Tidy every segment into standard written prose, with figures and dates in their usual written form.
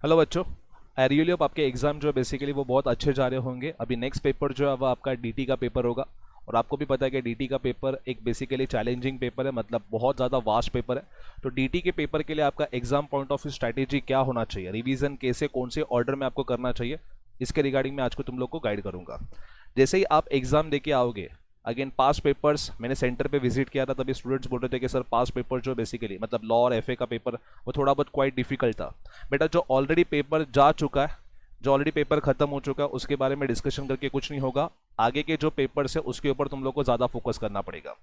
Hello बच्चों। I really hope आपके exam जो है बेसिकली वो बहुत अच्छे जा रहे होंगे। अभी नेक्स्ट पेपर जो है वो आपका डीटी का पेपर होगा और आपको भी पता है कि डीटी का पेपर एक बेसिकली चैलेंजिंग पेपर है, मतलब बहुत ज़्यादा वास्ट पेपर है। तो डीटी के पेपर के लिए आपका exam point of view strategy क्या होना चाहिए, रिवीजन कैसे कौन से ऑर्डर में आपको करना चाहिए, इसके रिगार्डिंग मैं आज को तुम लोग को गाइड करूंगा। जैसे ही आप एग्जाम देके आओगे, अगेन पास्ट पेपर्स मैंने सेंटर पे विजिट किया था, तभी स्टूडेंट्स बोल रहे थे कि सर पास्ट पेपर जो बेसिकली मतलब लॉ और एफए का पेपर वो थोड़ा बहुत क्वाइट डिफिकल्ट था। बेटा जो ऑलरेडी पेपर जा चुका है, जो ऑलरेडी पेपर खत्म हो चुका है, उसके बारे में डिस्कशन करके कुछ नहीं होगा। आगे के जो पेपर्स है उसके ऊपर तुम लोग को ज़्यादा फोकस करना पड़ेगा।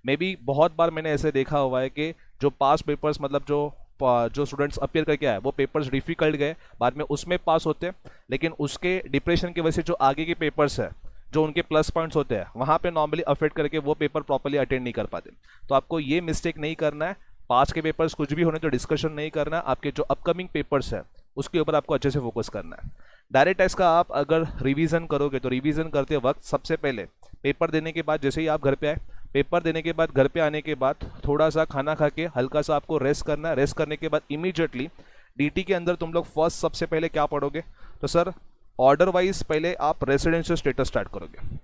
मे बी बहुत बार मैंने ऐसे देखा हुआ है कि जो पास्ट पेपर्स मतलब जो स्टूडेंट्स अपियर करके आए वो पेपर्स डिफिकल्ट गए, बाद में उसमें पास होते हैं, लेकिन उसके डिप्रेशन की वजह से जो आगे के पेपर्स है जो उनके प्लस पॉइंट्स होते हैं वहां पे नॉर्मली अफेक्ट करके वो पेपर प्रॉपर्ली अटेंड नहीं कर पाते। तो आपको ये मिस्टेक नहीं करना है। पास के पेपर्स कुछ भी होने तो डिस्कशन नहीं करना है, आपके जो अपकमिंग पेपर्स है उसके ऊपर आपको अच्छे से फोकस करना है। डायरेक्ट टेस्ट का आप अगर रिवीजन करोगे तो रिवीजन करते वक्त सबसे पहले पेपर देने के बाद जैसे ही आप घर पे आए, पेपर देने के बाद घर पे आने के बाद थोड़ा सा खाना खा के हल्का सा आपको रेस्ट करना है। रेस्ट करने के बाद इमीडिएटली डीटी के अंदर तुम लोग फर्स्ट सबसे पहले क्या पढ़ोगे, तो सर ऑर्डर वाइज पहले आप रेसिडेंशियल स्टेटस स्टार्ट करोगे।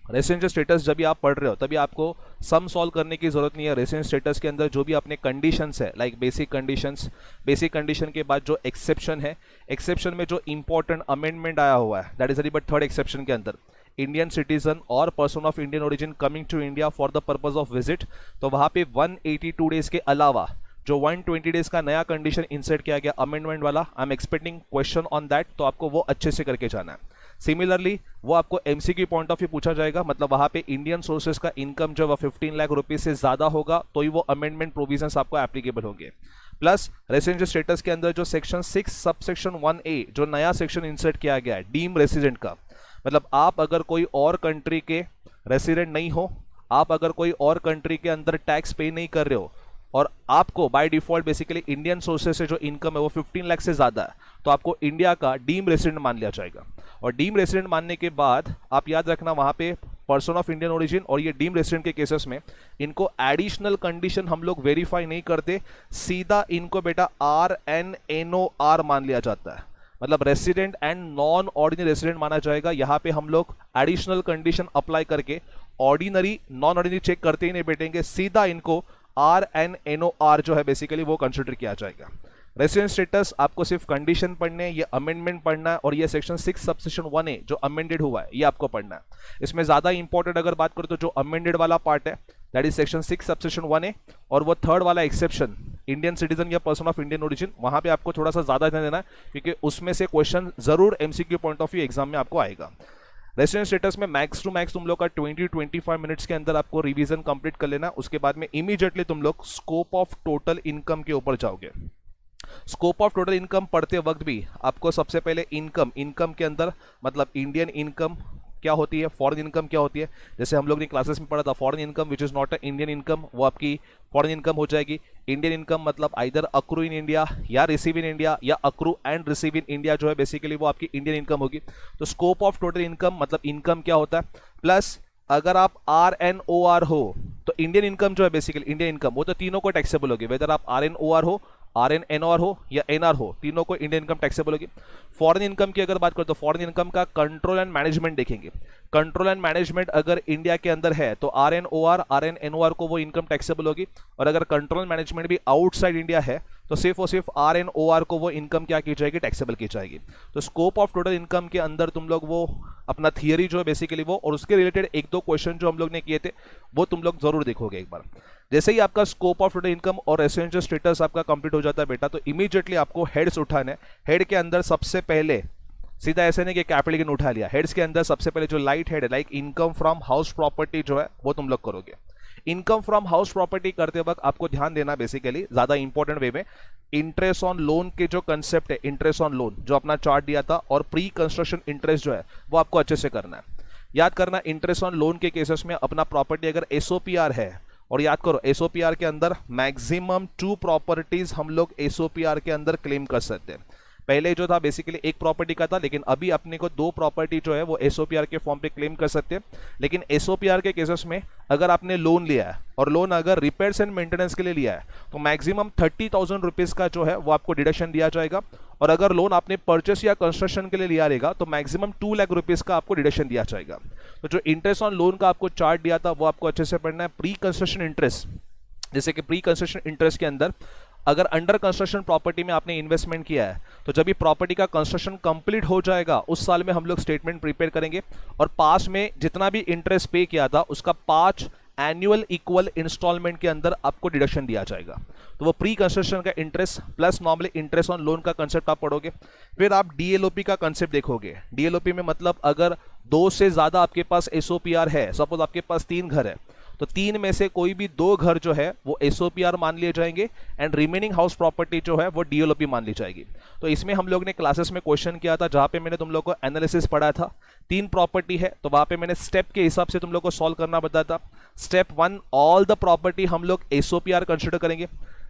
रेसिडेंशियल स्टेटस जब भी आप पढ़ रहे हो तभी आपको सम सॉल्व करने की जरूरत नहीं है। रेसिडेंशियल स्टेटस के अंदर जो भी अपने कंडीशंस है, like basic conditions, basic condition के बाद जो एक्सेप्शन है, एक्सेप्शन में जो इंपॉर्टेंट अमेंडमेंट आया हुआ है that is but third exception के अंदर इंडियन सिटीजन और person of Indian origin coming to India for the purpose of visit, तो वहां पे 182 डेज के अलावा जो 120 डेज का नया कंडीशन इंसर्ट किया गया अमेंडमेंट वाला, I am expecting question on that, तो आपको वो अच्छे से करके जाना है। सिमिलरली वो आपको एमसीक्यू पॉइंट ऑफ व्यू पूछा जाएगा, मतलब वहां पे इंडियन सोर्सेज का इनकम जो 15 लाख रुपीज से ज्यादा होगा तो ही वो अमेंडमेंट प्रोविजंस आपको एप्लीकेबल होंगे। प्लस रेसिडेंशियल स्टेटस के अंदर जो सेक्शन 6 सबसेक्शन 1A जो नया सेक्शन इंसर्ट किया गया है डीम रेसिडेंट का, मतलब आप अगर कोई और कंट्री के रेसिडेंट नहीं हो, आप अगर कोई और कंट्री के अंदर टैक्स पे नहीं कर रहे हो और आपको by default basically Indian sources से जो इनकम है वो 15 लाख से ज्यादा है, तो आपको इंडिया का डीम रेसिडेंट मान लिया जाएगा। और डीम रेसिडेंट मानने के बाद आप याद रखना वहां पे पर्सन ऑफ इंडियन ओरिजिन और ये डीम रेसिडेंट के केसेस में इनको एडिशनल कंडीशन हम लोग वेरीफाई नहीं करते, सीधा इनको बेटा RNNOR मान लिया जाता है, मतलब resident and non ordinary resident माना जाएगा। यहाँ पे हम लोग एडिशनल कंडीशन अप्लाई करके ऑर्डिनरी नॉन ऑर्डिनरी चेक करते ही नहीं बैठेंगे, सीधा इनको RNNOR जो है बेसिकली वो कंसिडर किया जाएगा। रेसिडेंट स्टेटस आपको सिर्फ कंडीशन पढ़ने हैं, ये अमेंडमेंट पढ़ना है और ये सेक्शन 6 सबसेक्शन 1A जो अमेंडेड हुआ है ये आपको पढ़ना है। इसमें ज्यादा इंपॉर्टेंट अगर बात करो तो जो अमेंडेड वाला पार्ट है that is section 6 subsection 1A और वो थर्ड वाला एक्सेप्शन इंडियन सिटीजन या पर्सन ऑफ इंडियन ओरिजिन, वहां पे आपको थोड़ा सा ज्यादा ध्यान देना है क्योंकि उसमें से क्वेश्चन जरूर MCQ point of view exam में आपको आएगा। रेसिडेंट स्टेटस में मैक्स टू मैक्स तुम लोग का 20-25 मिनट्स के अंदर आपको रिवीजन कंप्लीट कर लेना। उसके बाद में इमीडिएटली तुम लोग स्कोप ऑफ टोटल इनकम के ऊपर जाओगे। स्कोप ऑफ टोटल इनकम पढ़ते वक्त भी आपको सबसे पहले इनकम के अंदर मतलब इंडियन इनकम क्या होती है, फॉरेन इनकम क्या होती है। जैसे हम लोग ने क्लासेस में पढ़ा था foreign income which is not a Indian income, वो आपकी फॉरेन इनकम हो जाएगी। इंडियन इनकम मतलब आइदर अक्रू इन इंडिया या रिसीव इन इंडिया या accrue and receive in India जो है बेसिकली वो आपकी इंडियन इनकम होगी। तो स्कोप ऑफ टोटल इनकम मतलब इनकम क्या होता है, प्लस अगर आप RNOR हो तो इंडियन इनकम जो है बेसिकली इंडियन इनकम वो तो तीनों को टैक्सेबल होगी, वेदर आप RNOR हो, RNNOR हो या NR हो, तीनों को इंडियन इनकम टैक्सेबल होगी। फॉरेन इनकम की अगर बात करें तो फॉरेन इनकम का कंट्रोल एंड मैनेजमेंट देखेंगे। कंट्रोल एंड मैनेजमेंट अगर इंडिया के अंदर है तो RNOR RNNOR को वो इनकम टैक्सेबल होगी, और अगर कंट्रोल मैनेजमेंट भी आउटसाइड इंडिया है तो सिर्फ और सिर्फ RNOR को वो इनकम क्या की जाएगी, टैक्सेबल की जाएगी। तो स्कोप ऑफ टोटल इनकम के अंदर तुम लोग वो अपना थियरी जो है बेसिकली वो और उसके रिलेटेड एक दो क्वेश्चन जो हम लोग ने किए थे वो तुम लोग जरूर देखोगे एक बार। जैसे ही आपका स्कोप ऑफ टोटल इनकम और रेसिडेंशियल स्टेटस आपका कंप्लीट हो जाता है बेटा, तो इमीडिएटली आपको हेड्स उठाने। हेड के अंदर सबसे पहले सीधा ऐसे नहीं कि कैपिटल गेन उठा लिया, हेड्स के अंदर सबसे पहले जो लाइट हेड है like income from house property जो है वो तुम लोग करोगे। इनकम फ्रॉम हाउस प्रॉपर्टी करते वक्त आपको ध्यान देना बेसिकली ज्यादा इंपॉर्टेंट वे में इंटरेस्ट ऑन लोन के जो कंसेप्ट है, इंटरेस्ट ऑन लोन जो अपना चार्ट दिया था और प्री कंस्ट्रक्शन इंटरेस्ट जो है वो आपको अच्छे से करना है। याद करना इंटरेस्ट ऑन लोन के केसेस में अपना प्रॉपर्टी अगर SOPR है, और याद करो SOPR के अंदर मैक्सिमम 2 प्रॉपर्टीज हम लोग SOPR के अंदर क्लेम कर सकते हैं। पहले जो था बेसिकली एक प्रॉपर्टी का था, लेकिन अभी अपने को 2 प्रॉपर्टी जो है वो एसओपीआर के फॉर्म पे क्लेम कर सकते हैं। लेकिन एसओपीआर के केसेस में अगर आपने लोन लिया है और लोन अगर रिपेयर्स एंड मेंटेनेंस के लिए लिया है तो मैक्सिमम 30,000 रुपीज का जो है वो आपको डिडक्शन दिया जाएगा। और अगर लोन आपने परचेस या कंस्ट्रक्शन के लिए लिया रहेगा तो मैक्सिमम 2 लाख रुपीज का आपको डिडक्शन दिया जाएगा। तो जो इंटरेस्ट ऑन लोन का आपको चार्ट दिया था वो आपको अच्छे से पढ़ना है। प्री कंस्ट्रक्शन इंटरेस्ट, जैसे कि प्री कंस्ट्रक्शन इंटरेस्ट के अंदर अगर अंडर कंस्ट्रक्शन प्रॉपर्टी में आपने इन्वेस्टमेंट किया है तो जब ये प्रॉपर्टी का कंस्ट्रक्शन कंप्लीट हो जाएगा उस साल में हम लोग स्टेटमेंट प्रिपेयर करेंगे और पास में जितना भी इंटरेस्ट पे किया था उसका 5 एनुअल इक्वल इंस्टॉलमेंट के अंदर आपको डिडक्शन दिया जाएगा। तो वो प्री कंस्ट्रक्शन का interest plus normally interest on loan का कंसेप्ट आप पढ़ोगे। फिर आप डीएलओपी का कंसेप्ट देखोगे। डीएलओपी में मतलब अगर 2 से ज्यादा आपके पास एसओपीआर है, सपोज आपके पास 3 घर है तो 3 में से कोई भी 2 घर जो है वो एसओपीआर मान लिए जाएंगे एंड रिमेनिंग हाउस प्रॉपर्टी जो है वो डीएलओपी मान ली जाएगी। तो इसमें हम लोग ने क्लासेस में क्वेश्चन किया था जहां पे मैंने तुम लोग को एनालिसिस पढ़ा था। 3 प्रॉपर्टी है तो वहां पे मैंने स्टेप के हिसाब से तुम लोग को सॉल्व करना बताया था। स्टेप 1 ऑल द प्रॉपर्टी हम लोग एसओपीआर कंसिडर करेंगे।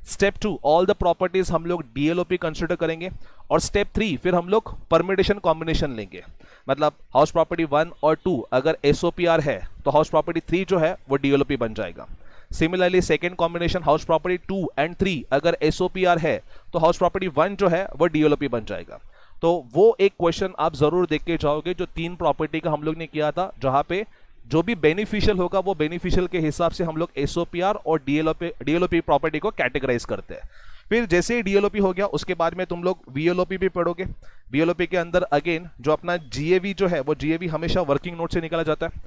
स्टेप 2 ऑल द प्रॉपर्टीज हम लोग डीएलओपी कंसिडर करेंगे। और स्टेप 3 फिर हम लोग परमिटेशन कॉम्बिनेशन लेंगे। मतलब हाउस प्रॉपर्टी 1 और 2 अगर एसओपीआर है तो हाउस प्रॉपर्टी 3 जो है वो डीएलओपी बन जाएगा। Similarly second combination house property 2 and 3 अगर एसओपीआर है तो हाउस प्रॉपर्टी 1 जो है वो डीएलओपी बन जाएगा। तो वो एक क्वेश्चन आप जरूर देख के जाओगे जो 3 प्रॉपर्टी का हम लोग ने किया था, जहां पे जो भी बेनिफिशियल होगा वो बेनिफिशियल के हिसाब से हम लोग एसओपीआर और डीएलओपी प्रॉपर्टी को कैटेगराइज करते हैं। फिर जैसे ही डीएलओपी हो गया उसके बाद में तुम लोग वीएलओपी भी पढ़ोगे। वीएलओपी के अंदर अगेन जो अपना जीएवी जो है वो जीएवी हमेशा वर्किंग नोट से निकाला जाता है।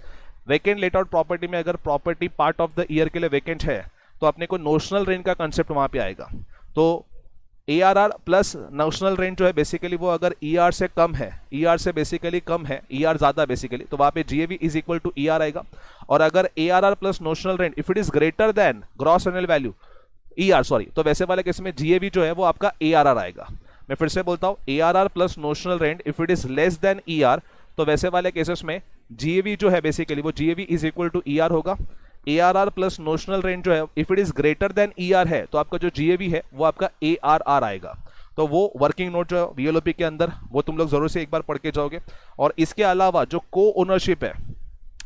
वैकेंट लेट आउट प्रॉपर्टी में अगर property part of the year के लिए वैकेंट है तो अपने को नोशनल रेंट का कंसेप्ट वहां पे आएगा। तो एआरआर प्लस नोशनल रेंट जो है बेसिकली वो अगर ईआर से कम है, ईआर से बेसिकली कम है, ईआर ज्यादा बेसिकली, तो वहां पे GAV is equal to ER आएगा। और अगर ARR plus notional rent if it is greater than gross annual value ER sorry, तो वैसे वाले केस में जीएवी जो है वो आपका एआरआर आएगा। मैं फिर से बोलता हूं ARR plus notional rent if it is less than ER, तो वैसे वाले केसेस में जीएवी जो है बेसिकली वो GAV is equal to ER होगा। एआरआर प्लस नोशनल रेंट जो है if it is greater than ER है तो आपका जो जीएवी है वो आपका एआरआर आएगा। तो वो वर्किंग नोट जो वीएलओपी के अंदर वो तुम लोग जरूर से एक बार पढ़ के जाओगे। और इसके अलावा जो को ओनरशिप है,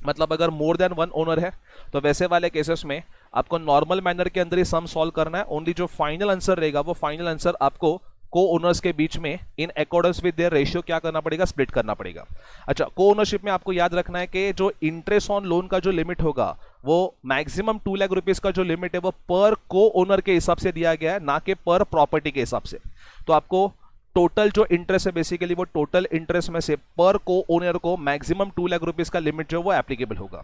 मतलब अगर मोर देन 1 ओनर है तो वैसे वाले केसेस में आपको नॉर्मल मैनर के अंदर ही सम सॉल्व करना है। ओनली जो फाइनल आंसर रहेगा वो फाइनल आंसर आपको को ओनर्स के बीच में in accordance with their ratio क्या करना पड़ेगा, स्प्लिट करना पड़ेगा। अच्छा, को ओनरशिप में आपको याद रखना है कि जो इंटरेस्ट ऑन लोन का जो लिमिट होगा वो मैक्सिमम 2 लाख रुपीस का जो लिमिट है वो पर को ओनर के हिसाब से दिया गया है, ना कि पर प्रॉपर्टी के हिसाब से। तो आपको टोटल जो इंटरेस्ट है बेसिकली वो टोटल इंटरेस्ट में से पर को ओनर को मैक्सिमम 2 लाख रुपीस का लिमिट जो वो एप्लीकेबल होगा।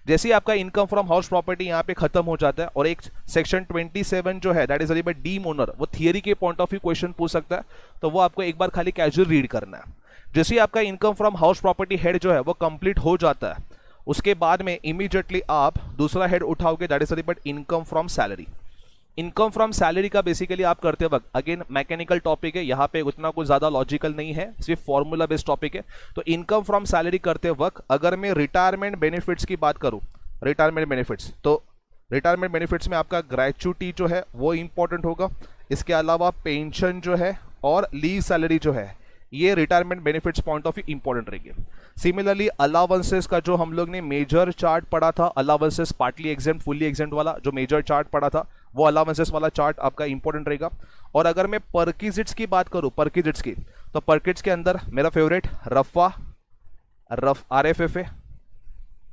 जैसे ही आपका इनकम फ्रॉम हाउस प्रॉपर्टी यहाँ पे खत्म हो जाता है और एक सेक्शन 27 जो है that is by deem owner, वो थियरी के पॉइंट ऑफ व्यू क्वेश्चन पूछ सकता है, तो वो आपको एक बार खाली कैजुअल रीड करना है। जैसे ही आपका income from house property head जो है वो कंप्लीट हो जाता है उसके बाद में इमीडिएटली आप दूसरा हेड उठाओगे that is but income from salary. Income from salary का बेसिकली आप करते वक्त अगेन मैकेनिकल टॉपिक है, यहाँ पे उतना कुछ ज्यादा लॉजिकल नहीं है, सिर्फ फॉर्मूला बेस्ड टॉपिक है। तो इनकम फ्रॉम सैलरी करते वक्त अगर मैं रिटायरमेंट बेनिफिट्स की बात करूं, रिटायरमेंट बेनिफिट्स, तो रिटायरमेंट बेनिफिट्स में आपका ग्रेच्युटी जो है वो इंपॉर्टेंट होगा। इसके अलावा पेंशन जो है और लीव सैलरी जो है ये retirement benefits point of view important रहेगी। सिमिलरली अलाउंसेस का जो हम लोग ने मेजर चार्ट पढ़ा था, allowances partly exempt fully exempt वाला जो मेजर चार्ट पढ़ा था वो अलाउंसेस वाला चार्ट आपका इंपॉर्टेंट रहेगा। और अगर मैं परक्विजिट्स की बात करूं, परक्विजिट्स की, तो परक्विजिट्स के अंदर मेरा फेवरेट रफा RFFA,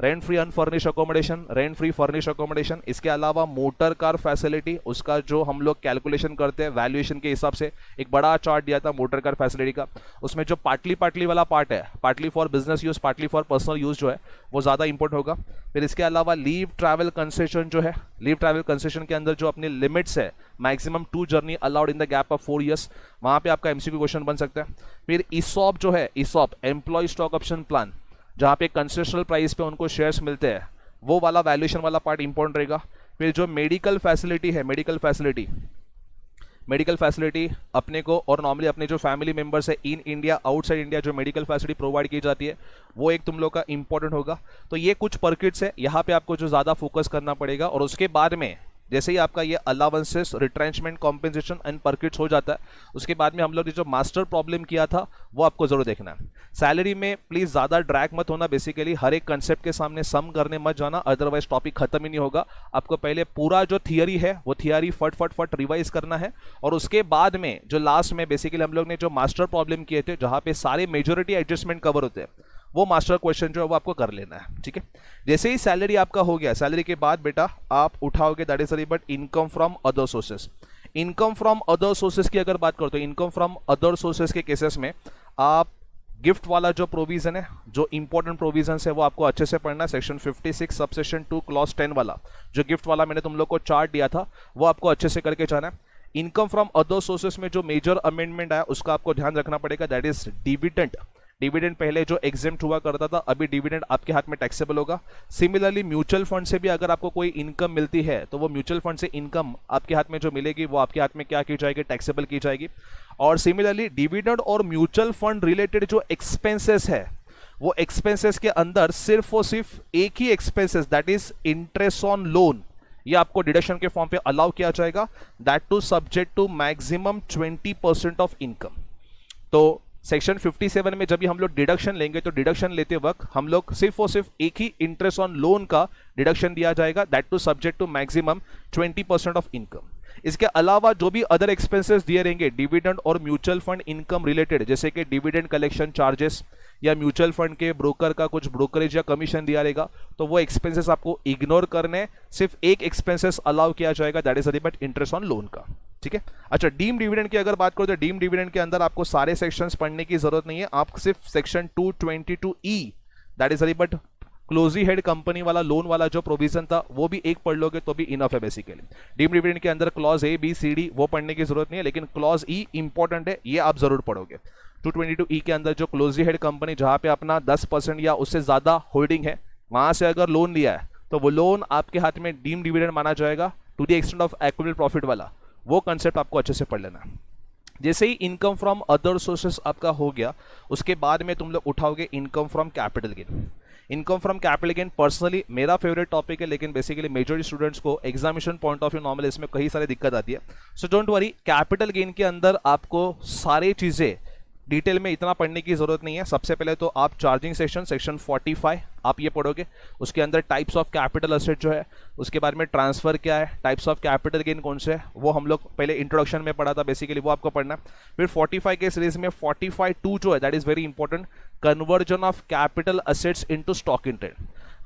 rent free unfurnished accommodation, rent free furnished accommodation. इसके अलावा मोटर कार फैसिलिटी, उसका जो हम लोग कैलकुलेशन करते हैं वैल्यूएशन के हिसाब से, एक बड़ा चार्ट दिया था मोटर कार फैसिलिटी का। उसमें जो पार्टली वाला पार्ट है, partly for business use partly for personal use जो है वो ज़्यादा इंपॉर्टेंट होगा। फिर इसके अलावा लीव ट्रैवल कंसेशन जो है, लीव ट्रैवल कंसेशन के अंदर जो अपने लिमिट्स है maximum 2 journey allowed in the gap of 4 years, वहाँ पे आपका एमसीक्यू क्वेश्चन बन सकता है। फिर ईसॉप जो है, ESOP employ stock option plan, जहाँ पे कंसेशनल प्राइस पे उनको शेयर्स मिलते हैं, वो वाला वैल्यूएशन वाला पार्ट इंपॉर्टेंट रहेगा। फिर जो मेडिकल फैसिलिटी है, मेडिकल फैसिलिटी अपने को और नॉर्मली अपने जो फैमिली मेंबर्स है इन इंडिया आउटसाइड इंडिया जो मेडिकल फैसिलिटी प्रोवाइड की जाती है वो एक तुम लोग का इंपॉर्टेंट होगा। तो ये कुछ परक्विट्स है, यहाँ पे आपको जो ज़्यादा फोकस करना पड़ेगा। और उसके बाद में जैसे ही आपका ये अलाउंसेस, रिट्रेंचमेंट, कॉम्पेंसेशन एंड परकिट्स हो जाता है, उसके बाद में हम लोग ने जो मास्टर प्रॉब्लम किया था वो आपको जरूर देखना है। सैलरी में प्लीज ज़्यादा ड्रैग मत होना, बेसिकली हर एक कंसेप्ट के सामने सम करने मत जाना, अदरवाइज टॉपिक खत्म ही नहीं होगा। आपको पहले पूरा जो थियरी है वो थियरी फट फट फट रिवाइज करना है, और उसके बाद में जो लास्ट में बेसिकली हम लोग ने जो मास्टर प्रॉब्लम किए थे जहाँ पे सारे मेजोरिटी एडजस्टमेंट कवर होते हैं, वो मास्टर क्वेश्चन जो है वो आपको कर लेना है, ठीक है। जैसे ही सैलरी आपका हो गया, सैलरी के बाद बेटा आप उठाओगे that is but income from other sources. Income from other sources की अगर बात करो तो इनकम फ्रॉम अदर सोर्सेस के केसेस में आप गिफ्ट वाला जो प्रोविजन है, जो इंपॉर्टेंट प्रोविजन है वो आपको अच्छे से पढ़ना है। सेक्शन 56 सबसेक्शन 2 क्लॉज 10 वाला जो गिफ्ट वाला मैंने तुम लोग को चार्ट दिया था वो आपको अच्छे से करके जाना है। इनकम फ्रॉम अदर सोर्सेस में जो मेजर अमेंडमेंट आया उसका आपको ध्यान रखना पड़ेगा, दैट इज डिविडेंड। डिविडेंड पहले जो एग्जेम्प्ट हुआ करता था, अभी डिविडेंड आपके हाथ में टैक्सेबल होगा। सिमिलरली म्यूचुअल फंड से भी अगर आपको कोई इनकम मिलती है तो वो म्यूचुअल फंड से इनकम आपके हाथ में जो मिलेगी वो आपके हाथ में क्या की जाएगी, टैक्सेबल की जाएगी। और सिमिलरली डिविडेंड और म्यूचुअल फंड रिलेटेड जो एक्सपेंसेस है वो एक्सपेंसेस के अंदर सिर्फ और सिर्फ एक ही expenses, that is interest on loan, ये आपको डिडक्शन के फॉर्म पे अलाउ किया जाएगा, that too subject to maximum 20% of income. तो सेक्शन 57 में जब भी हम लोग डिडक्शन लेंगे तो डिडक्शन लेते वक्त हम लोग सिर्फ और सिर्फ एक ही इंटरेस्ट ऑन लोन का डिडक्शन दिया जाएगा, that too subject to maximum 20% of income. इसके अलावा जो भी अदर एक्सपेंसेस दिए रहेंगे डिविडेंड और म्यूचुअल फंड इनकम रिलेटेड, जैसे कि डिविडेंड कलेक्शन चार्जेस या म्यूचुअल फंड के ब्रोकर का कुछ ब्रोकरेज या कमीशन दिया रहेगा, तो वो एक्सपेंसेस आपको इग्नोर करने, सिर्फ एक एक्सपेंसेस अलाउ किया जाएगा, that is but interest on loan का, ठीक है। अच्छा, डीम डिविडेंड की अगर बात करो तो डीम डिविडेंड के अंदर आपको सारे सेक्शंस पढ़ने की जरूरत नहीं है, आप सिर्फ section 222E that is but closely held company वाला लोन वाला जो प्रोविजन था वो भी एक पढ़ लोगे तो भी इनफ है बेसिकली। डीम डिविडेंड के अंदर clause A B C D वो पढ़ने की जरूरत नहीं है, लेकिन क्लॉज E इंपॉर्टेंट है, ये आप जरूर पढ़ोगे। 222E के अंदर जो क्लोजी हेड कंपनी जहां पे अपना 10% या उससे ज्यादा होल्डिंग है, वहां से अगर लोन लिया है तो वो लोन आपके हाथ में डीम डिविडेंड माना जाएगा to the extent of accumulated profit वाला, वो कंसेप्ट आपको अच्छे से पढ़ लेना। जैसे ही इनकम फ्रॉम अदर सोर्सेस आपका हो गया, उसके बाद में तुम लोग उठाओगे income from capital gain. Income from capital gain personally मेरा फेवरेट टॉपिक है, लेकिन बेसिकली मेजॉरिटी स्टूडेंट्स को examination point of view normal इसमें कई सारी दिक्कत आती है। So don't worry, capital gain के अंदर आपको सारी चीजें डिटेल में इतना पढ़ने की जरूरत नहीं है। सबसे पहले तो आप चार्जिंग सेक्शन 45 आप ये पढ़ोगे, उसके अंदर टाइप्स ऑफ कैपिटल असेट जो है, उसके बारे में ट्रांसफर क्या है, टाइप्स ऑफ कैपिटल गेन कौन से है, वो हम लोग पहले इंट्रोडक्शन में पढ़ा था, बेसिकली वो आपको पढ़ना है। फिर 45 के सीरीज में 45(2) जो है that is very important, conversion of capital assets into stock in trade.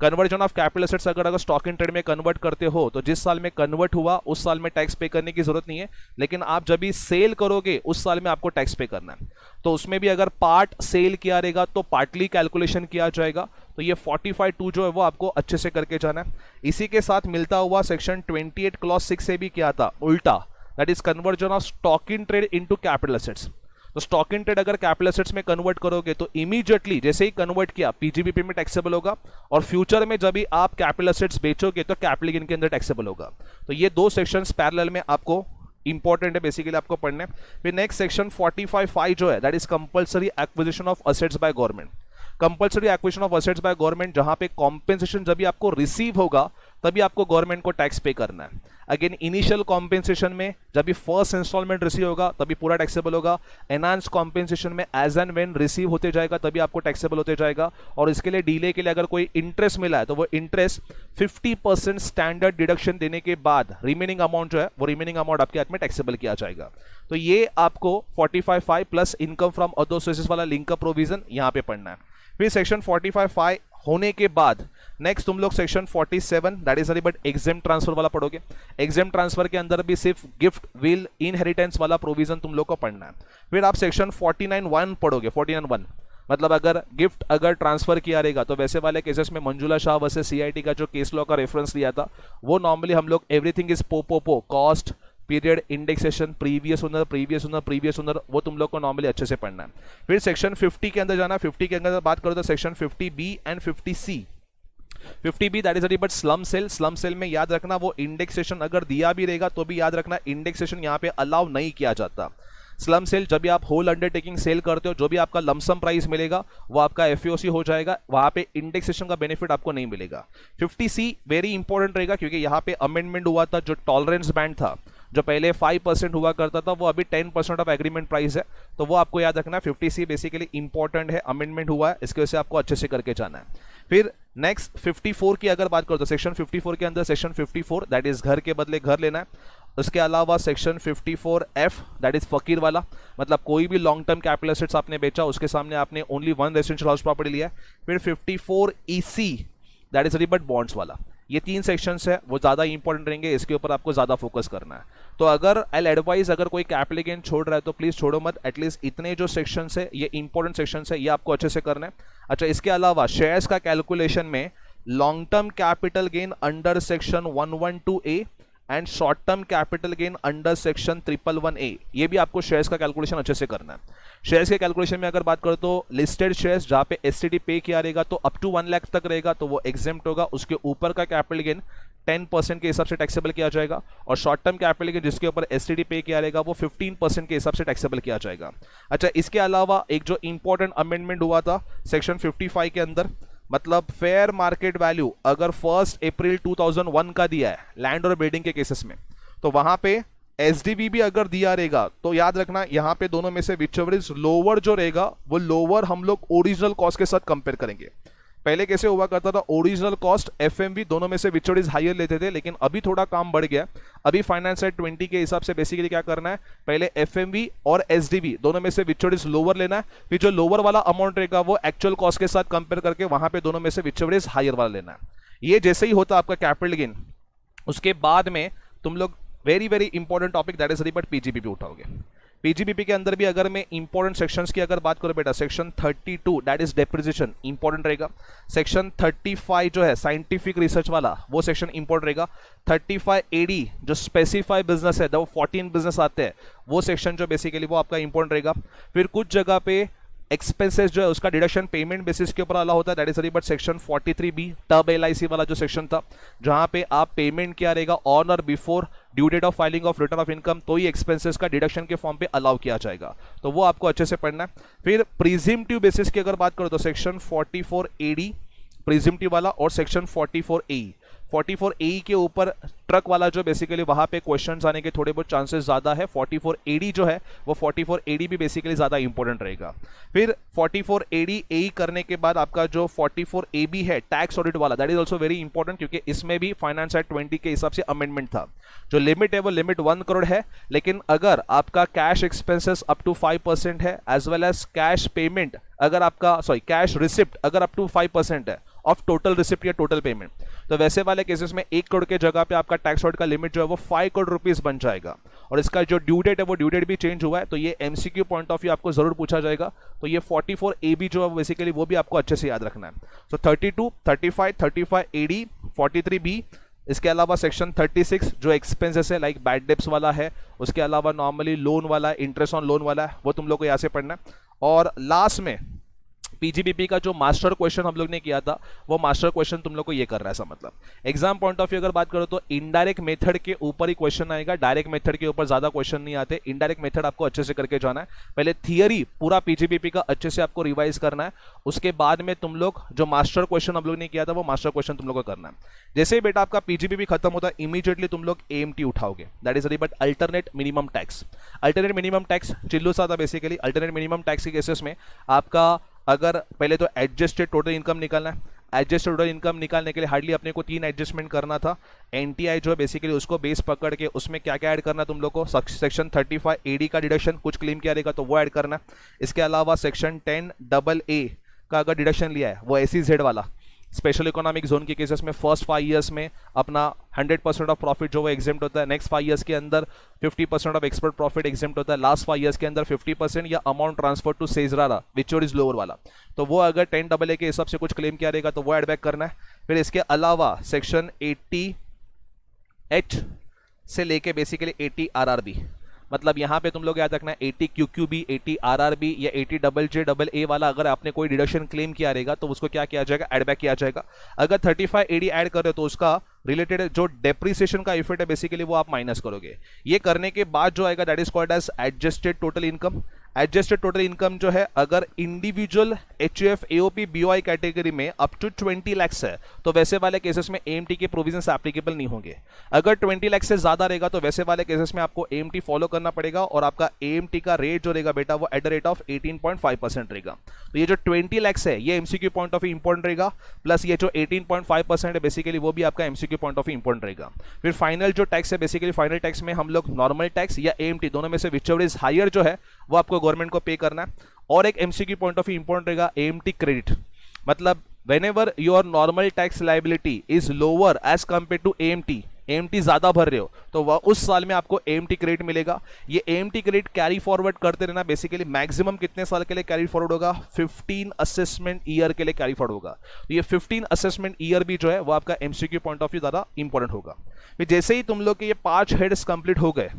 Conversion of capital assets अगर स्टॉक इन ट्रेड में कन्वर्ट करते हो तो जिस साल में कन्वर्ट हुआ उस साल में टैक्स पे करने की जरूरत नहीं है, लेकिन आप जब भी सेल करोगे उस साल में आपको टैक्स पे करना है। तो उसमें भी अगर पार्ट सेल किया रहेगा तो पार्टली कैलकुलेशन किया जाएगा। तो ये 45(2) जो है वो आपको अच्छे से करके जाना है। इसी के साथ मिलता हुआ सेक्शन 28 क्लॉज 6 से भी क्या था, उल्टा, that is conversion of stock in trade into capital assets. तो स्टॉक इन ट्रेड अगर कैपिटल असेट्स में कन्वर्ट करोगे तो इमीडिएटली जैसे ही कन्वर्ट किया पीजीबीपी में टैक्सेबल होगा, और फ्यूचर में जब भी आप कैपिटल असेट्स बेचोगे तो कैपिटल गेन के अंदर टैक्सेबल होगा। तो ये दो सेक्शंस पैरेलल में आपको इंपॉर्टेंट है बेसिकली आपको पढ़ने। फिर नेक्स्ट सेक्शन 45(5) जो है that is compulsory acquisition of assets by government. Compulsory acquisition of assets by government, जहां पे कॉम्पेंसेशन जब भी आपको रिसीव होगा तभी आपको गवर्नमेंट को टैक्स पे करना है। अगेन इनिशियल कॉम्पेंसेशन में जब भी फर्स्ट इंस्टॉलमेंट रिसीव होगा तभी पूरा टैक्सेबल होगा। एनहांस कॉम्पेंसेशन में एज एंड व्हेन रिसीव होते जाएगा तभी आपको टैक्सेबल होते जाएगा। और इसके लिए डीले के लिए अगर कोई इंटरेस्ट मिला है तो वो इंटरेस्ट 50% स्टैंडर्ड डिडक्शन देने के बाद रिमेनिंग अमाउंट जो है वो रिमेनिंग अमाउंट आपके हाथ में टैक्सेबल किया जाएगा। तो ये आपको 45(5) plus income from other sources वाला लिंक का प्रोविजन यहां पे पढ़ना है। फिर सेक्शन 45(5) होने के बाद नेक्स्ट तुम लोग section 47 that is but exempt transfer वाला पढ़ोगे। एग्जेम्प्ट ट्रांसफर के अंदर भी सिर्फ गिफ्ट, विल, इनहेरिटेंस वाला प्रोविजन तुम लोग को पढ़ना है। फिर आप सेक्शन 49(1) पढ़ोगे। 49(1) मतलब अगर गिफ्ट अगर ट्रांसफर किया रहेगा तो वैसे वाले केसेस में मंजुला शाह वर्सेस सीआईटी का जो केस लॉ का रेफरेंस लिया था वो नॉर्मली हम लोग एवरीथिंग इज पो cost, period, indexation, previous owner वो तुम लोग को नॉर्मली अच्छे से पढ़ना है। फिर सेक्शन 50 के अंदर जाना। 50 के अंदर बात करो तो section 50B and 50C। 50B that is but slump sale. Slump sale में याद रखना वो इंडेक्सेशन अगर दिया भी रहेगा तो भी याद रखना इंडेक्सेशन यहाँ पे अलाउ नहीं किया जाता। स्लम सेल, जब भी आप होल अंडरटेकिंग सेल करते हो, जो भी आपका लमसम प्राइस मिलेगा वो आपका एफओसी हो जाएगा, वहां पे इंडेक्सेशन का बेनिफिट आपको नहीं मिलेगा। 50C वेरी इंपॉर्टेंट रहेगा क्योंकि यहाँ पे अमेंडमेंट हुआ था, जो टॉलरेंस बैंड था जो पहले 5% हुआ करता था वो अभी 10% ऑफ एग्रीमेंट प्राइस है, तो वो आपको याद रखना है। 50C बेसिकली इंपॉर्टेंट है, अमेंडमेंट हुआ है, इसकी वजह से आपको अच्छे से करके जाना है। फिर नेक्स्ट 54 की अगर बात करो तो सेक्शन 54 के अंदर सेक्शन 54 दैट इज घर के बदले घर लेना है। उसके अलावा सेक्शन 54F दैट इज फकीर वाला, मतलब कोई भी लॉन्ग टर्म कैपिटल एसेट्स आपने बेचा उसके सामने आपने only one residential house property लिया है। फिर 54EC दैट इज रिबट बॉन्ड्स वाला। ये 3 सेक्शंस है वो ज़्यादा इंपॉर्टेंट रहेंगे, इसके ऊपर आपको ज़्यादा फोकस करना है। तो अगर आई एडवाइज अगर कोई कैपिटल गेन छोड़ रहा है तो प्लीज़ छोड़ो मत, एटलीस्ट इतने जो सेक्शंस है ये इंपॉर्टेंट सेक्शंस है, ये आपको अच्छे से करना है। अच्छा, इसके अलावा शेयर्स का कैलकुलेशन में long term capital gain under section 112A and short term capital gain under section 111A, ये भी आपको शेयर्स का कैलकुलेशन अच्छे से करना है। शेयर्स के कैलकुलेशन में अगर बात करो तो लिस्टेड शेयर्स जहां पे एसटीडी पे किया रहेगा तो अप टू 1 लाख तक रहेगा तो वो एग्जेम्प्ट होगा, उसके ऊपर का कैपिटल गेन 10% के हिसाब से टैक्सेबल किया जाएगा, और शॉर्ट टर्म कैपिटल गेन जिसके ऊपर एसटीडी पे किया रहेगा वो 15% के हिसाब से टैक्सेबल किया जाएगा। अच्छा, इसके अलावा एक जो इंपॉर्टेंट अमेंडमेंट हुआ था सेक्शन 55 के अंदर, मतलब फेयर मार्केट वैल्यू अगर 1 अप्रैल 2001 का दिया है लैंड और बिल्डिंग के केसेस में, तो वहां पे एसडीवी भी अगर दिया रहेगा तो याद रखना यहाँ पे दोनों में से विचएवर इज लोअर जो रहेगा वो लोअर हम लोग ओरिजिनल कॉस्ट के साथ कंपेयर करेंगे। पहले कैसे हुआ करता था, ओरिजिनल कॉस्ट एफएमवी दोनों में से विचएवर इज हायर लेते थे, लेकिन अभी थोड़ा काम बढ़ गया। अभी फाइनेंस एक्ट 20 के हिसाब से बेसिकली क्या करना है, पहले एफएमवी और एसडीवी दोनों में से विचएवर इज लोअर लेना है, फिर जो लोअर वाला अमाउंट रहेगा वो एक्चुअल कॉस्ट के साथ कंपेयर करके वहां पे दोनों में से विचएवर इज हायर वाला लेना है। ये जैसे ही होता आपका कैपिटल गेन, उसके बाद में तुम लोग very very important topic that is रिबट पीजीबीपी उठाओगे। पीजीबीपी के अंदर भी अगर मैं इंपॉर्टेंट सेक्शंस की अगर बात करूं बेटा, section 32 that is depreciation important रहेगा। सेक्शन 35 जो है साइंटिफिक रिसर्च वाला वो सेक्शन इंपॉर्टेंट रहेगा। 35 AD जो स्पेसिफाई बिजनेस है, वो 14 बिजनेस आते हैं, वो सेक्शन जो बेसिकली वो आपका इंपॉर्टेंट रहेगा। फिर कुछ जगह पे एक्सपेंसेस जो है उसका डिडक्शन पेमेंट बेसिस के ऊपर अलाउ होता है, that is but section 43B term LIC वाला जो सेक्शन था, जहां पे आप पेमेंट किया रहेगा ऑन और before due date of filing of return of income, तो ही एक्सपेंसेस का डिडक्शन के फॉर्म पे अलाउ किया जाएगा, तो वो आपको अच्छे से पढ़ना है। फिर प्रिजिम्टिव बेसिस की अगर बात करो तो सेक्शन 44AD प्रिजिम्टिव वाला और सेक्शन 44AE के ऊपर ट्रक वाला जो बेसिकली वहां पे क्वेश्चंस आने के थोड़े बहुत चांसेस ज्यादा है। 44AD जो है वो 44AD भी बेसिकली ज्यादा इंपॉर्टेंट रहेगा। फिर 44AD करने के बाद आपका जो 44AB है टैक्स ऑडिट वाला, that is also very important क्योंकि इसमें भी फाइनेंस एक्ट 20 के हिसाब से अमेंडमेंट था। जो लिमिट है वो लिमिट 1 करोड़ है, लेकिन अगर आपका कैश एक्सपेंसेस अप टू 5% है as well as cash payment अगर आपका कैश रिसिप्ट अगर अप टू 5% है ऑफ टोटल रिसिप्ट या टोटल पेमेंट, तो वैसे वाले केसेस में 1 करोड़ के जगह पे आपका टैक्स ऑडिट का लिमिट जो है वो 5 करोड़ रुपीस बन जाएगा। और इसका जो ड्यू डेट है वो ड्यू डेट भी चेंज हुआ है, तो ये एमसीक्यू पॉइंट ऑफ व्यू आपको जरूर पूछा जाएगा। तो ये 44AB जो है बेसिकली वो भी आपको अच्छे से याद रखना है। सो 32, 35, 35AD, 43B, इसके अलावा सेक्शन 36 जो एक्सपेंसेस है लाइक बैड डेब्ट्स वाला है, उसके अलावा नॉर्मली लोन वाला, इंटरेस्ट ऑन लोन वाला है, वो तुम लोग को यहाँ से पढ़ना है। और लास्ट में पीजीबीपी का जो मास्टर क्वेश्चन हम लोग ने किया था वो मास्टर क्वेश्चन तुम लोग को ये कर रहा है, ऐसा मतलब एग्जाम पॉइंट ऑफ व्यू अगर बात करो तो इनडायरेक्ट मेथड के ऊपर ही क्वेश्चन आएगा, डायरेक्ट मेथड के ऊपर ज्यादा क्वेश्चन नहीं आते। इनडायरेक्ट मेथड आपको अच्छे से करके जाना है, पहले थियरी पूरा पीजीबीपी का अच्छे से आपको रिवाइज करना है, उसके बाद में तुम लोग जो मास्टर क्वेश्चन हम लोग ने किया था वो मास्टर क्वेश्चन तुम लोग को करना है। जैसे ही बेटा आपका पीजीबीपी खत्म होता है इमीडिएटली तुम लोग एएमटी उठाओगे, that is but alternate minimum tax. Alternate minimum tax चिल्लू सा था बेसिकली। अल्टरनेट मिनिमम टैक्स के केसेस में आपका अगर पहले तो एडजस्टेड टोटल इनकम निकालना है, एडजस्टेड टोटल इनकम निकालने के लिए हार्डली अपने को 3 एडजस्टमेंट करना था। एनटीआई जो है बेसिकली उसको बेस पकड़ के उसमें क्या क्या ऐड करना तुम लोग को, सेक्शन 35AD का डिडक्शन कुछ क्लेम किया रहेगा तो वो ऐड करना। इसके अलावा सेक्शन 10AA का अगर डिडक्शन लिया है वो SEZ वाला स्पेशल इकोनॉमिक जोन के केसेस में फर्स्ट 5 ईयर्स में अपना 100% ऑफ प्रॉफिट जो वो एग्जेम्प्ट होता है, नेक्स्ट 5 ईयर्स के अंदर 50% ऑफ एक्सपर्ट प्रॉफिट एग्जेम्प्ट होता है, लास्ट 5 ईयर्स के अंदर 50% या अमाउंट ट्रांसफर टू सेजरारा विच इज लोअर वाला, तो वो अगर 10AA के हिसाब से कुछ क्लेम किया रहेगा तो वो एड बैक करना है। फिर इसके अलावा सेक्शन 80H से लेके बेसिकली 80 RRB, मतलब यहाँ पे तुम लोग याद रखना है 80 QQB, 80 RRB या 80 JJAA वाला अगर आपने कोई डिडक्शन क्लेम किया रहेगा तो उसको क्या किया जाएगा, एड बैक किया जाएगा। अगर 35AD ऐड कर रहे हो तो उसका रिलेटेड जो डेप्रिसिएशन का इफेक्ट है बेसिकली वो आप माइनस करोगे। ये करने के बाद जो आएगा that is called as adjusted total income. Adjusted total income जो है, अगर individual HUF AOP BOI category में अप टू 20 लाख है तो वैसे वाले केसेस में एएमटी के प्रोविजंस एप्लीकेबल नहीं होंगे। अगर 20 लाख से ज्यादा रहेगा तो वैसे वाले केसेस में आपको एएमटी फॉलो करना पड़ेगा और आपका एएमटी का रेट जो रहेगा बेटा वो एट द रेट ऑफ 18.5% रहेगा। तो ये जो 20 लाख है ये MCQ point of view important रहेगा, प्लस ये जो 18.5% है बेसिकली वो भी आपका MCQ point of view important रहेगा। फिर फाइनल जो टैक्स है बेसिकली फाइनल टैक्स में हम लोग नॉर्मल टैक्स या एएमटी दोनों में से विचएवर इज हायर जो है वो आपको गवर्नमेंट को पे करना है। और एक MCQ point of view important रहेगा एएमटी क्रेडिट, मतलब whenever your normal tax liability is lower as compared to AMT ज्यादा भर रहे हो तो वह उस साल में आपको AMT क्रेडिट मिलेगा। ये AMT क्रेडिट कैरी फॉरवर्ड करते रहना, बेसिकली मैक्सिमम कितने साल के लिए कैरी फॉरवर्ड होगा, 15 असेसमेंट ईयर के लिए कैरी फॉरवर्ड होगा। तो ये 15 असेसमेंट ईयर भी जो है वो आपका एमसीक्यू पॉइंट ऑफ व्यू ज्यादा इंपॉर्टेंट होगा। फिर जैसे ही तुम लोग के ये 5 हेड्स कंप्लीट हो गए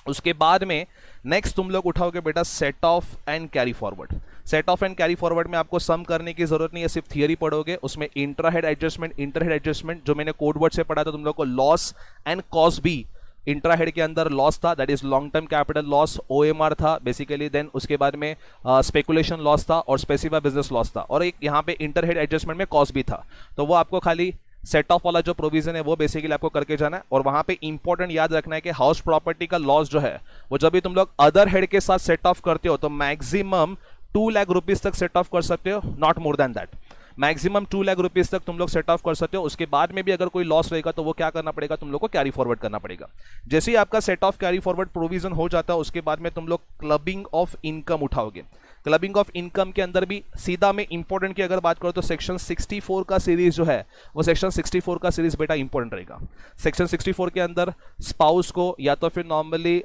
उसके बाद में नेक्स्ट तुम लोग उठाओगे बेटा set of and carry forward. Set of and carry forward में आपको सम करने की जरूरत नहीं है, सिर्फ थियरी पढ़ोगे। उसमें intra head adjustment, inter head adjustment जो मैंने कोड वर्ड से पढ़ा था तुम लोग को, लॉस एंड कॉस्ट भी इंट्रा हेड के अंदर लॉस था, that is long term capital loss, OMR था बेसिकली। देन उसके बाद में स्पेकुलेशन लॉस था और स्पेसिफाइड बिजनेस लॉस था, और एक यहाँ पे इंटर हेड एडजस्टमेंट में कॉस्ट भी था। तो वो आपको खाली सेट ऑफ वाला जो प्रोविजन है वो बेसिकली आपको करके जाना है। और वहां पे इंपॉर्टेंट याद रखना है कि हाउस प्रॉपर्टी का लॉस जो है वो जब भी तुम लोग अदर हेड के साथ सेट ऑफ करते हो तो मैक्सिमम 2 लाख रुपीज तक सेट ऑफ कर सकते हो, not more than that. Maximum 2 lakh rupees तक तुम लोग सेट ऑफ कर सकते हो। उसके बाद में भी अगर कोई लॉस रहेगा तो वो क्या करना पड़ेगा, तुम लोग को कैरी फॉरवर्ड करना पड़ेगा। जैसे ही आपका set off carry forward provision हो जाता है उसके बाद में तुम लोग क्लबिंग ऑफ इनकम उठाओगे। क्लबिंग ऑफ इनकम के अंदर भी सीधा में इंपॉर्टेंट की अगर बात करो तो सेक्शन 64 का सीरीज जो है वो सेक्शन 64 का सीरीज बेटा इंपॉर्टेंट रहेगा। सेक्शन 64 के अंदर स्पाउस को या तो फिर नॉर्मली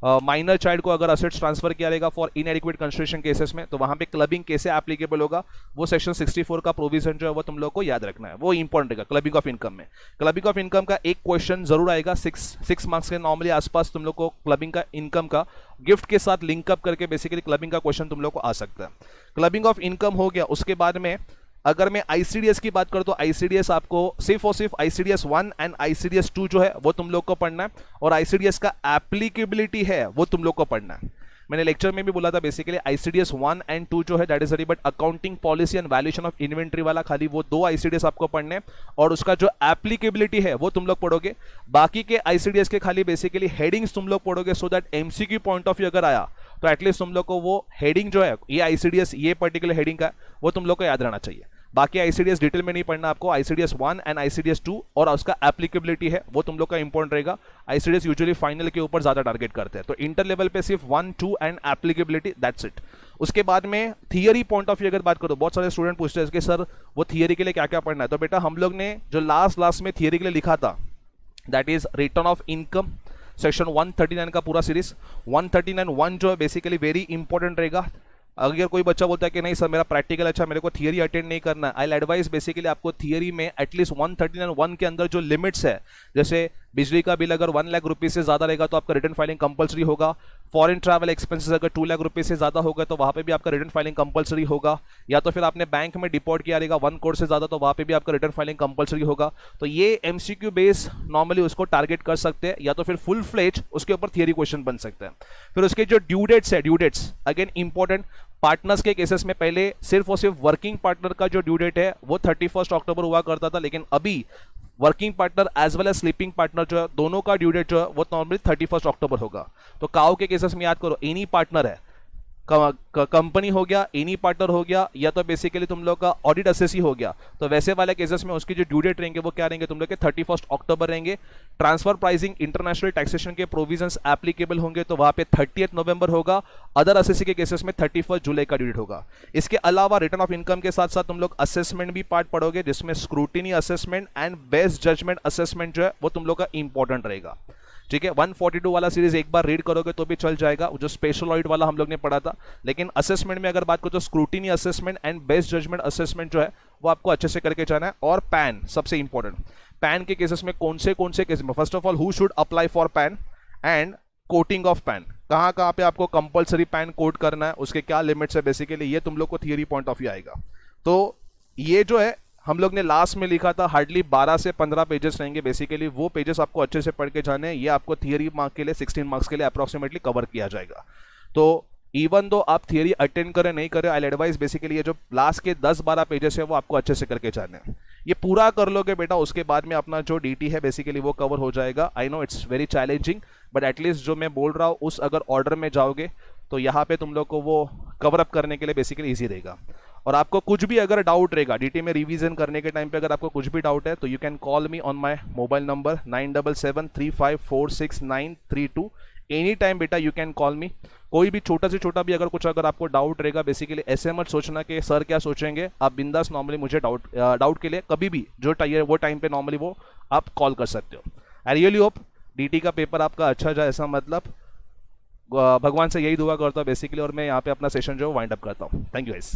माइनर चाइल्ड को अगर असेट्स ट्रांसफर किया रहेगा फॉर इनएडिक्वेट कंस्ट्रक्शन केसेस में तो वहां पे क्लबिंग कैसे एप्लीकेबल होगा वो सेक्शन 64 का प्रोविजन जो है वो तुम लोग को याद रखना है, वो इंपॉर्टेंट रहेगा क्लबिंग ऑफ इनकम में। क्लबिंग ऑफ इनकम का एक क्वेश्चन जरूर आएगा 6 मार्क्स के नॉर्मली आसपास तुम लोग को क्लबिंग का इनकम का गिफ्ट के साथ लिंकअप करके बेसिकली क्लबिंग का क्वेश्चन तुम लोग को आ सकता है। क्लबिंग ऑफ इनकम हो गया। उसके बाद में अगर मैं आईसीडीएस की बात करूं तो आईसीडीएस आपको सिर्फ और सिर्फ आईसीडीएस 1 एंड आईसीडीएस 2 जो है वो तुम लोग को पढ़ना है, और आईसीडीएस का एप्लीकेबिलिटी है वो तुम लोग को पढ़ना है। मैंने लेक्चर में भी बोला था बेसिकली आईसीडीएस 1 एंड 2 जो है that is but accounting policy and valuation of inventory वाला खाली वो 2 आईसीडीएस आपको पढ़ने हैं, और उसका जो एप्लीकेबिलिटी है वो तुम लोग पढ़ोगे। बाकी के आईसीडीएस के खाली बेसिकली हेडिंग्स तुम लोग पढ़ोगे so that MCQ point of view अगर आया तो एटलीस्ट तुम लोग को वो हेडिंग जो है ये आईसीडीएस ये पर्टिकुलर हेडिंग का वो तुम लोग को याद रहना चाहिए। बाकी आईसीडीएस डिटेल में नहीं पढ़ना आपको, आईसीडीएस 1 एंड आईसीडीएस 2 और उसका एप्लीकेबिलिटी है वो तुम लोग का इंपॉर्टेंट रहेगा। आईसीडीएस यूजुअली फाइनल के ऊपर ज्यादा टारगेट करते हैं, तो इंटर लेवल पे सिर्फ 1, 2 एंड एप्लीकेबिलिटी, दैट्स इट। उसके बाद में थियरी पॉइंट ऑफ व्यू अगर बात करो, बहुत सारे स्टूडेंट पूछते हैं कि सर वो थियरी के लिए क्या क्या पढ़ना है। तो बेटा हम लोग ने जो लास्ट में थियरी के लिए लिखा था that is return of income, section 139 का पूरा सीरीज 139(1) जो है बेसिकली वेरी इंपॉर्टेंट रहेगा। अगर कोई बच्चा बोलता है कि नहीं सर मेरा प्रैक्टिकल अच्छा मेरे को थियरी अटेंड नहीं करना है, आई एडवाइस बेसिकली आपको थियरी में एटलीस्ट 139(1) के अंदर जो लिमिट्स है, जैसे बिजली का बिल अगर 1 लाख रुपीज से ज्यादा रहेगा तो आपका रिटर्न फाइलिंग कंपलसरी होगा। फॉरेन ट्रैवल एक्सपेंसेस अगर 2 लाख रुपए से ज्यादा होगा तो वहां पे भी आपका रिटर्न फाइलिंग कंपलसरी होगा। या तो फिर आपने बैंक में डिपॉजिट किया रहेगा 1 करोड़ से ज्यादा तो वहां पे भी आपका रिटर्न फाइलिंग कंपलसरी होगा। तो ये एमसीक्यू बेस नॉर्मली उसको टारगेट कर सकते हैं, या तो फिर फुल फ्लेज उसके ऊपर थियरी क्वेश्चन बन सकते हैं। फिर उसके जो ड्यू डेट्स है, due dates again important. Partners के केसेस में पहले सिर्फ और सिर्फ वर्किंग पार्टनर का जो ड्यू डेट है वो 31 अक्टूबर हुआ करता था, लेकिन अभी working partner as well as sleeping partner जो है दोनों का ड्यू डेट जो है वो नॉर्मली 31 अक्टूबर होगा। तो काउ के केसेस में याद करो एनी पार्टनर है, कंपनी हो गया, एनी पार्टनर हो गया, या तो बेसिकली तुम लोग का ऑडिट असेसी हो गया, तो वैसे वाले केसेस में उसकी जो ड्यू डेट रहेंगे वो क्या रहेंगे तुम लोग के 31 अक्टूबर रहेंगे। ट्रांसफर प्राइसिंग इंटरनेशनल टैक्सेशन के प्रोविजंस एप्लीकेबल होंगे तो वहां पे 30 नवंबर होगा। अदर असेसी के केसेस में 31 जुलाई का ड्यू डेट होगा। इसके अलावा रिटर्न ऑफ इनकम के साथ साथ तुम लोग असेसमेंट भी पार्ट पढ़ोगे, जिसमें scrutiny assessment and best judgement assessment जो है वो तुम लोग का इंपॉर्टेंट रहेगा। ठीक है, 142 वाला सीरीज एक बार रीड करोगे तो भी चल जाएगा, जो स्पेशल ऑडिट वाला हम लोग ने पढ़ा था। लेकिन असेसमेंट में अगर बात करो तो scrutiny assessment and best judgement assessment जो है वो आपको अच्छे से करके जाना है। और पैन सबसे इंपॉर्टेंट, पैन के केसेस में कौन से केसेस में, first of all who should apply for pan and coating of pan, कहाँ कहाँ पे आपको कंपलसरी पैन कोड करना है, उसके क्या लिमिट्स है, बेसिकली ये तुम लोग को थियरी पॉइंट ऑफ व्यू आएगा। तो ये जो है हम लोग ने लास्ट में लिखा था हार्डली 12 से 15 पेजेस रहेंगे बेसिकली, वो पेजेस आपको अच्छे से पढ़ के जाने हैं, ये आपको थियरी मार्क के लिए 16 मार्क्स के लिए अप्रोक्सीमेटली कवर किया जाएगा। तो इवन दो आप थियरी अटेंड करें नहीं करें, आई एडवाइस बेसिकली ये जो लास्ट के 10-12 पेजेस है वो आपको अच्छे से करके जाने हैं। ये पूरा कर लोगे बेटा, उसके बाद में अपना जो डीटी है बेसिकली वो कवर हो जाएगा। I know it's very challenging, but at least जो मैं बोल रहा हूँ उस अगर ऑर्डर में जाओगे तो यहाँ पे तुम लोग को वो कवर अप करने के लिए बेसिकली ईजी रहेगा। और आपको कुछ भी अगर डाउट रहेगा डीटी में रिवीजन करने के टाइम पे, अगर आपको कुछ भी डाउट है तो you can call me on my mobile number 9773546932। Any time बेटा यू कैन कॉल मी। कोई भी छोटा से छोटा भी अगर आपको डाउट रहेगा बेसिकली, ऐसे मत सोचना कि सर क्या सोचेंगे, आप बिंदास नॉर्मली मुझे डाउट के लिए कभी भी जो वो टाइम पे नॉर्मली वो आप कॉल कर सकते हो। आई रियली होप डीटी का पेपर आपका अच्छा जाए, ऐसा मतलब भगवान से यही दुआ करता हूँ बेसिकली, और मैं यहाँ पे अपना सेशन जो वाइंड अप करता हूँ। Thank you guys.